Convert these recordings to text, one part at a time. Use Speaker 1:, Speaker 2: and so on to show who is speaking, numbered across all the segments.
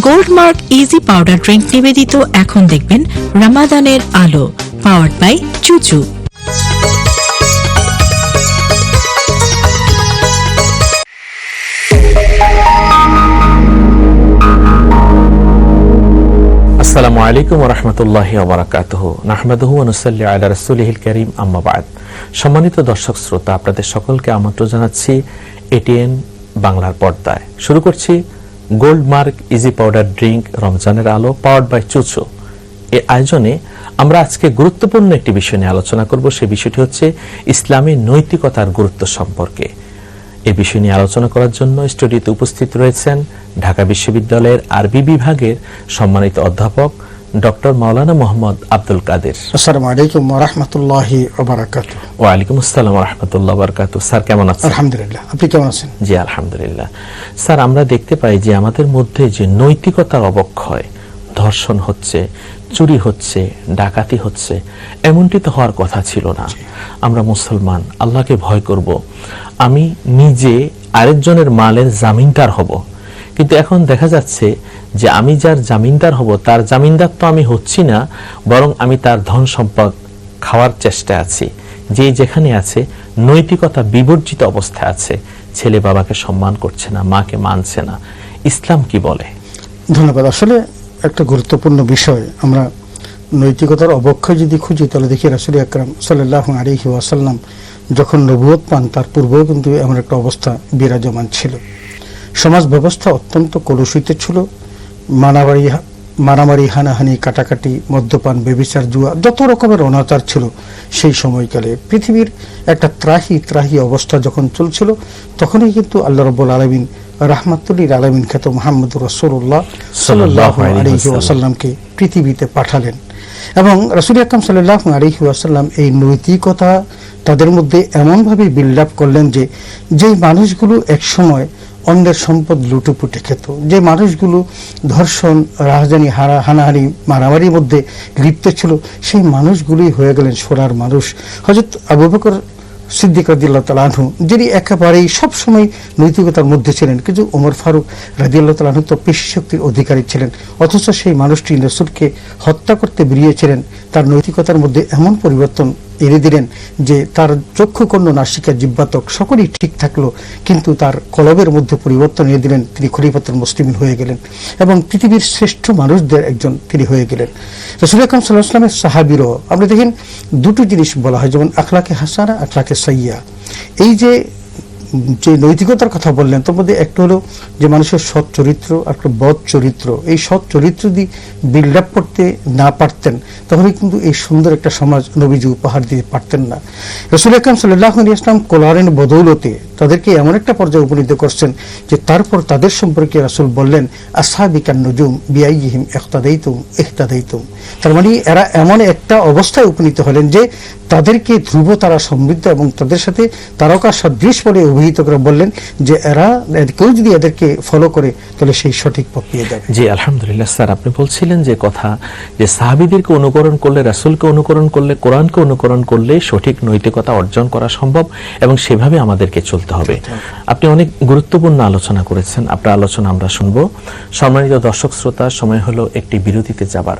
Speaker 1: গোল্ডমার্ক easy powder drink নিবেদিত এখন দেখবেন রামাদানের আলো, পাওয়ার্ড বাই চুচু।
Speaker 2: আসসালামু আলাইকুম ওয়া রাহমাতুল্লাহি ওয়া বারাকাতুহু। নাহমাদুহু ওয়া নুসাল্লি আলা রাসূলিহিল কারীম, আম্মা বা'দ। সম্মানিত দর্শক শ্রোতা, আপনাদের সকলকে আমন্ত্রণ জানাচ্ছি এটিএন বাংলার পর্দায়। শুরু করছি গোল্ডমার্ক ইজি পাউডার ড্রিঙ্ক রমজানের আলো, পাওয়ার্ড বাই চুচু। এই আয়োজনে আমরা আজকে গুরুত্বপূর্ণ একটি বিষয় নিয়ে আলোচনা করব। সেই বিষয়টি হচ্ছে ইসলামী নৈতিকতার গুরুত্ব সম্পর্কে। এই বিষয় নিয়ে আলোচনা করার জন্য স্টুডিওতে উপস্থিত রয়েছেন ঢাকা বিশ্ববিদ্যালয়ের আরবি বিভাগের সম্মানিত অধ্যাপক ডক্টর মাওলানা মোহাম্মদ আব্দুল কাদের।
Speaker 3: আসসালামু আলাইকুম ওয়া রাহমাতুল্লাহি ওয়া বারাকাতুহু।
Speaker 2: ওয়া আলাইকুম আসসালাম ওয়া রাহমাতুল্লাহি ওয়া বারাকাতুহু। স্যার কেমন আছেন?
Speaker 3: আলহামদুলিল্লাহ, আপনি কেমন আছেন?
Speaker 2: জি আলহামদুলিল্লাহ। স্যার, আমরা দেখতে পাই যে আমাদের মধ্যে যে নৈতিকতার অবক্ষয়, ধর্ষণ হচ্ছে, চুরি হচ্ছে, ডাকাতি হচ্ছে, এমনটি তো হওয়ার কথা ছিল না। আমরা মুসলমান, আল্লাহকে ভয় করব, আমি নিজে আরেকজনের মালের জামিনদার হব। কিন্তু এখন দেখা যাচ্ছে যে আমি যার জামিনদার হব তার জামিনদার তো আমি হচ্ছি না, বরং আমি তার ধন সম্পদ খাওয়ার চেষ্টায় আছি। যে যেখানে আছে নৈতিকতা বিবর্জিত অবস্থায় আছে, ছেলে বাবাকে সম্মান করছে না, মাকে মানছে না। ইসলাম কি বলে?
Speaker 3: ধন্যবাদ। আসলে একটা গুরুত্বপূর্ণ বিষয়। আমরা নৈতিকতার অবক্ষয় যদি খুঁজি তাহলে দেখি রাসূল আকরাম সাল্লাল্লাহু আলাইহি ওয়াসাল্লাম যখন নবুয়ত পান তার পূর্বেও কিন্তু এমন একটা অবস্থা বিরাজমান ছিল। সমাজ ব্যবস্থা অত্যন্ত কলুষিত ছিল। মারামারি, হানাহানি, কাটাকাটি, মদ্যপান, ব্যভিচার, জুয়া, যত রকমের অনাচার ছিল সেই সময়কালে। পৃথিবীর একটা ত্রাহি অবস্থা যখন চলছিল, তখনই কিন্তু আল্লাহ রাব্বুল আলামিন রাহমাতুল আলামিন খ্যাত মুহাম্মদুর রাসূলুল্লাহ সাল্লাল্লাহু আলাইহি ওয়াসাল্লামকে পৃথিবীতে পাঠালেন। এবং রাসূল আকরাম সাল্লাল্লাহু আলাইহি ওয়াসাল্লাম এই নৈতিকতা তাদের মধ্যে এমনভাবে বিল্ড আপ করলেন যে যেই মানুষগুলো একসময় অন্যের সম্পদ লুটেপুটে খেত, যে মানুষগুলো ধর্ষণ, রাজধানী, হানাহানি, মারামারির মধ্যে লিপ্ত ছিল, সেই মানুষগুলোই হয়ে গেলেন সোনার মানুষ। হযরত আবু বকর সিদ্দিক রাদিয়াল্লাহু তাআলা আনহু, যিনি একেবারেই সবসময় নৈতিকতার মধ্যে ছিলেন, কিন্তু ওমর ফারুক রাদিয়াল্লাহু তাআলা আনহু তো পেশি শক্তির অধিকারী ছিলেন, অথচ সেই মানুষটি রাসূলকে হত্যা করতে বেরিয়েছিলেন। তার নৈতিকতার মধ্যে এমন পরিবর্তন এনে দিলেন যে তার চক্ষু, কর্ণ, নাসিকা, জিহ্বাতক সকলেই ঠিক থাকলো, কিন্তু তার কলবের মধ্যে পরিবর্তন এনে দিলেন। তিনি খলিফাতুল মুসলিমিন হয়ে গেলেন এবং পৃথিবীর শ্রেষ্ঠ মানুষদের একজন তিনি হয়ে গেলেন। রাসূল আকরাম সাল্লাল্লাহু আলাইহি ওয়াসাল্লামের সাহাবীরও আমরা দেখেন দুটো জিনিস বলা হয়, যেমন আখলাকে হাসানা, আখলাকে সাইয়্যা। এই যে নৈতিকতার কথা বললেন, তার মধ্যে একটা হলো যে মানুষের সৎ চরিত্র, একটা বদ চরিত্র। এই সৎ চরিত্র যদি বিল্ড আপ করতে না পারতেন তাহলে কিন্তু এই সুন্দর একটা সমাজ নবীজি উপহার দিতে পারতেন না। রাসূল আকরাম সাল্লাল্লাহু আলাইহি ওয়াসাল্লাম কোরআনের বদৌলতে তাদেরকে এমন একটা পর্যায়ে উপনীত করছেন যে তারপর তাদের সম্পর্কে রাসূল বললেন, আসহাবিকান নুজুম বিআইহিম ইহতাদাইতুম ইহতাদাইতুম। তার মানে এরা এমন একটা অবস্থায় উপনীত হলেন যে তাদেরকে ধ্রুব তারা সমৃদ্ধ এবং তাদের সাথে তারকা সদৃশ বলে অভিহিত করে বললেন যে এরা, কেউ যদি এদেরকে ফলো করে তাহলে সেই সঠিক পথ পেয়ে যাবে।
Speaker 2: জি আলহামদুলিল্লাহ। স্যার, আপনি বলছিলেন যে কথা যে সাহাবীদেরকে অনুকরণ করলে, রাসূলকে অনুকরণ করলে, কোরআনকে অনুকরণ করলে সঠিক নৈতিকতা অর্জন করা সম্ভব এবং সেভাবে আমাদেরকে চলতে হবে। আপনি অনেক গুরুত্বপূর্ণ আলোচনা করেছেন, আপনার আলোচনা আমরা শুনবো। সম্মানিত দর্শক শ্রোতা, সময় হলো একটি বিরতিতে যাবার।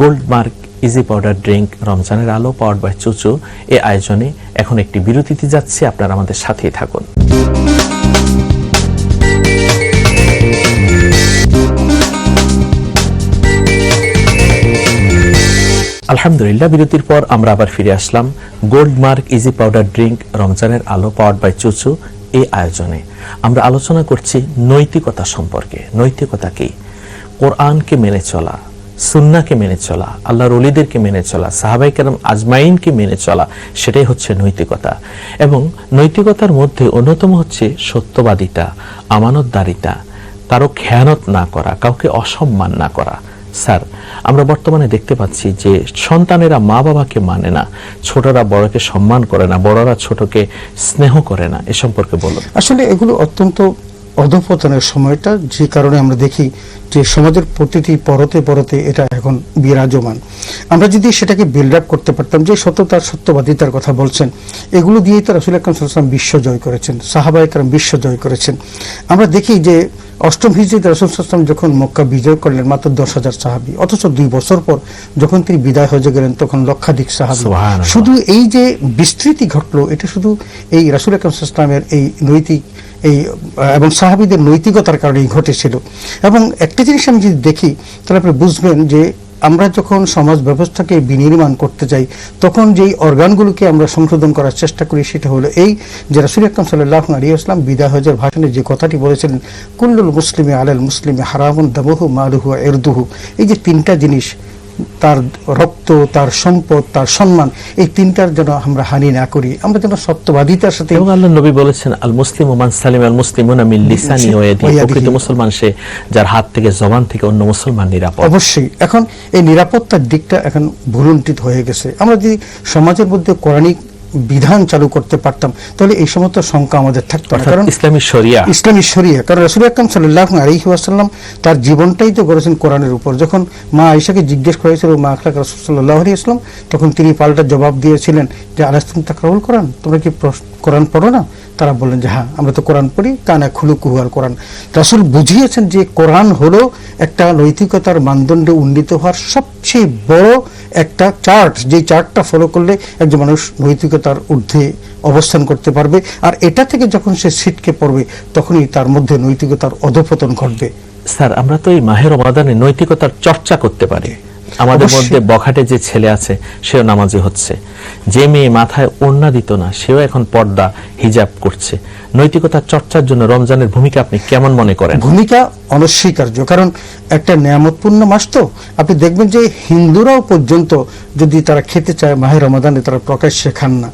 Speaker 2: গোল্ডমার্ক ইজি পাউডার ড্রিঙ্ক রমজানের আলো, পাওয়ার্ড বাই চুচু এই আয়োজনে এখন একটি বিরতিতে যাচ্ছে। আপনারা আমাদের সাথেই থাকুন। আলহামদুলিল্লাহ, বিরতির পর আমরা আবার ফিরে আসলাম গোল্ডমার্ক ইজি পাউডার ড্রিঙ্ক রমজানের আলো, পাওয়ার্ড বাই চুচু এই আয়োজনে। আমরা আলোচনা করছি নৈতিকতা সম্পর্কে। নৈতিকতা কি? কোরআনকে মেনে চলা, সুন্নাহকে মেনে চলা, আল্লাহর ওলিদেরকে মেনে চলা, সাহাবায়ে কেরাম আজমাইনকে মেনে চলা, সেটাই হচ্ছে নৈতিকতা। এবং নৈতিকতার মধ্যে অন্যতম হচ্ছে সত্যবাদিতা, আমানতদারিতা, কারো খেয়ানত না করা, কাউকে অসম্মান না করা। স্যার, আমরা বর্তমানে দেখতে পাচ্ছি যে সন্তানেরা মা বাবাকে মানে না, ছোটরা বড়কে সম্মান করে না, বড়রা ছোটকে স্নেহ করে না। এ সম্পর্কে বলুন।
Speaker 3: আসলে এগুলো অত্যন্ত অধঃপতনের সময়টা, যে কারণে আমরা দেখি যে সমাজের প্রতিটি পরতে পরতে এটা এখন বিরাজমান। আমরা যদি সেটাকে বিল্ড আপ করতে পারতাম, যে সত্যতার সত্যবাদিতার কথা বলছেন, এগুলো দিয়েই তো রাসূল আকরাম সাল্লাল্লাহু আলাইহি ওয়াসাল্লাম বিশ্ব জয় করেছেন, সাহাবায়ে কেরাম বিশ্ব জয় করেছেন। আমরা দেখি যে 8ম হিজরিতে রাসূল সাল্লাল্লাহু আলাইহি ওয়াসাল্লাম যখন মক্কা বিজয় করলেন মাত্র 10,000 সাহাবী, অথচ 2 বছর পর যখন তিনি বিদায় হয়ে গেলেন তখন লক্ষাধিক সাহাবী।
Speaker 2: সুবহানাল্লাহ।
Speaker 3: শুধু এই যে বিস্তৃতি ঘটলো, এটা শুধু এই রাসূল আকরাম সাল্লাল্লাহু আলাইহি ওয়াসাল্লামের এই নৈতিক এবং সাহাবীদের নৈতিকতার কারণেই ঘটেছিল। এবং একটা জিনিস আমি যদি দেখি তাহলে আপনি বুঝবেন যে আমরা যখন সমাজ ব্যবস্থাকে বিনির্মাণ করতে যাই তখন যেই অর্গানগুলোকে আমরা সংশোধন করার চেষ্টা করি সেটা হলো এই যে রাসূল আকরাম সাল্লাল্লাহু আলাইহি ওয়াসাল্লাম বিদায় হজের ভাষণে যে কথাটি বলেছিলেন, কুল্লুল মুসলিমি আলাল মুসলিমি হারামুন দামুহু মালুহু ওয়া ইরদুহু, এই যে তিনটা জিনিস, তার রক্ত, তার সম্পদ, তার সম্মান, এই তিনটার যেন আমরা হানি না করি, আমরা যেন সত্যবাদিতার সাথে।
Speaker 2: এবং আল্লাহ নবী বলেছেন, আল মুসলিমু মান সালিম আল মুসলিমুনা মিন লিসানি ওয়া ইয়াদিহি, প্রকৃত মুসলমান সে যার হাত থেকে, জবান থেকে অন্য মুসলমান নিরাপদ।
Speaker 3: অবশ্যই এখন এই নিরাপত্তার দিকটা এখন ভুলুণ্ঠিত হয়ে গেছে। আমরা যদি সমাজের মধ্যে কোরআনিক বিধান চালু করতে পারতাম তাহলে এই সমস্ত শঙ্কা আমাদের থাকতো না। কারণ
Speaker 2: ইসলামী শরিয়া,
Speaker 3: কারণ রাসূল আকরাম সাল্লাল্লাহু আলাইহি ওয়াসাল্লাম তার জীবনটাই তো গড়েছেন কোরআনের উপর। যখন মা আয়েশাকে জিজ্ঞেস করেছিল মা আখলাক রাসূল সাল্লাল্লাহু আলাইহি ওয়াসাল্লাম, তখন তিনি পাল্টা জবাব দিয়েছিলেন যে আলাস্তুম তাকরাউল কোরআন, তোমরা কি কোরআন পড়ো না? তারা বললেন যে হ্যাঁ, আমরা তো কোরআন পড়ি, কানা খুলুকুহু আল কোরআন। রাসূল বুঝিয়েছেন যে কোরআন হলো একটা নৈতিকতার মানদণ্ডে উন্নীত হওয়ার সবচেয়ে বড় একটা চার্ট, যে চার্টটা ফলো করলে একজন মানুষ নৈতিকতার ঊর্ধ্বে অবস্থান করতে পারবে। আর এটা থেকে যখন সে ছিটকে পড়বে তখনই তার মধ্যে নৈতিকতার অধঃপতন ঘটবে।
Speaker 2: স্যার, আমরা তো এই মাহে রমাদানে নৈতিকতার চর্চা করতে পারি। আমাদের মধ্যে বখাটে যে ছেলে আছে সেও নামাজি হচ্ছে, যে মেয়ে মাথায় ওড়না দিত না সেও এখন পর্দা, হিজাব করছে। নৈতিকতার চর্চার জন্য রমজানের ভূমিকা আপনি কেমন মনে করেন?
Speaker 3: ভূমিকা অনস্বীকার্য, কারণ একটা নিয়ামতপূর্ণ মাস তো। আপনি দেখবেন যে হিন্দুরাও পর্যন্ত যদি তারা খেতে চায় মাহে রমাদানে তারা প্রকাশ্যে খান না।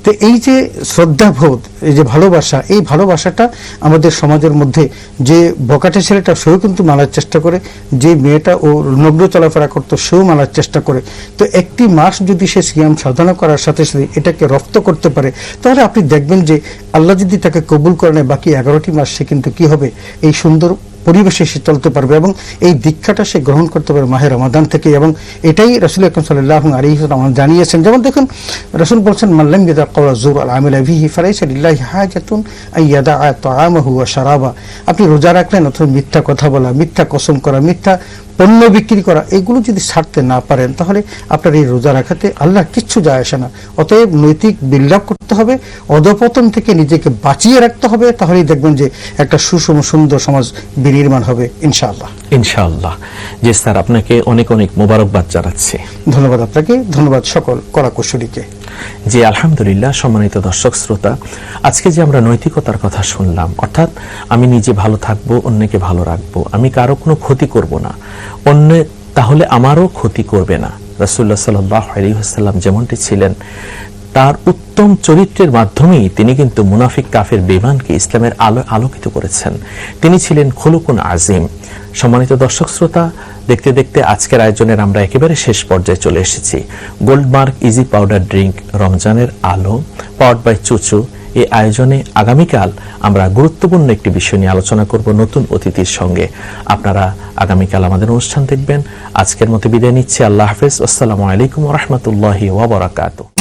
Speaker 3: তো এই যে শ্রদ্ধাবোধ, এই যে ভালোবাসা, এই ভালোবাসাটা আমাদের সমাজের মধ্যে, যে বকাটে ছেলেটা সেও কিন্তু মানার চেষ্টা করে, যে মেয়েটা ও নগ্ন চলাফেরা করতো সেও মানার চেষ্টা করে। তো একটি মাস যদি সে সিয়াম সাধনা করার সাথে সাথে এটাকে রপ্ত করতে পারে তাহলে আপনি দেখবেন যে আল্লাহ যদি তাকে কবুল করে নেয় বাকি 11টি মাস সে কিন্তু কি হবে, এই সুন্দর পরিবেশে সে চলতে পারবে এবং এই দীক্ষাটা সে গ্রহণ করতে পারবে মাহে রমাদান থেকে। এবং এটাই রাসূল আকরাম সাল্লাল্লাহু আলাইহি ওয়াসাল্লাম জানিয়েছেন। যেমন দেখুন, রাসূল বলেছেন, মান লাম ইয়াদা কাওলা যুর আল আমালা বিহি ফালাইসা লিল্লাহি হাজাতুন আইয়াদা তাআমাহু ওয়া শারাবা। আপনি রোজা রাখলেন অথবা মিথ্যা কথা বলা, মিথ্যা কসম করা, মিথ্যা পণ্য বিক্রি করা, এগুলো যদি ছাড়তে না পারেন তাহলে আপনার এই রোজা রাখাতে আল্লাহ কিচ্ছু যায় আসে না। অতএব নৈতিক বিল্ড আপ করতে হবে, অধঃপতন থেকে নিজেকে বাঁচিয়ে রাখতে হবে, তাহলেই দেখবেন যে একটা সুষম সুন্দর সমাজ বিনির্মাণ হবে ইনশাআল্লাহ।
Speaker 2: ইনশাআল্লাহ। জি স্যার, আপনাকে অনেক অনেক মোবারকবাদ জানাচ্ছি।
Speaker 3: ধন্যবাদ আপনাকে, ধন্যবাদ সকল কলাকুশলীকে।
Speaker 2: জি আলহামদুলিল্লাহ। সম্মানিত দর্শক শ্রোতা, আজকে যে আমরা নৈতিকতার কথা শুনলাম, অর্থাৎ আমি নিজে ভালো থাকবো, অন্যকে ভালো রাখবো, আমি কারো কোনো ক্ষতি করব না, অন্য তাহলে আমারও ক্ষতি করবে না। রাসূলুল্লাহ সাল্লাল্লাহু আলাইহি ওয়াসাল্লাম যেমনটি ছিলেন, তার উত্তম চরিত্রের মাধ্যমেই তিনি কিন্তু মুনাফিক, কাফের, বেঈমানকে ইসলামের আলোকিত করেছেন। তিনি ছিলেন খুলুকুন আজিম। সম্মানিত দর্শক শ্রোতা, দেখতে দেখতে আজকের আয়োজনের আমরা একেবারে শেষ পর্যায়ে চলে এসেছি। গোল্ডমার্ক ইজি পাউডার ড্রিঙ্ক, রমজানের আলো, পাওয়ার্ড বাই চুচু, এই আয়োজনে আগামীকাল আমরা গুরুত্বপূর্ণ একটি বিষয় নিয়ে আলোচনা করব নতুন অতিথির সঙ্গে। আপনারা আগামীকাল আমাদের অনুষ্ঠান দেখবেন। আজকের মতো বিদায় নিচ্ছি। আল্লাহ হাফেজ। আসসালামু আলাইকুম ওয়া রাহমাতুল্লাহি ওয়া বারাকাতুহু।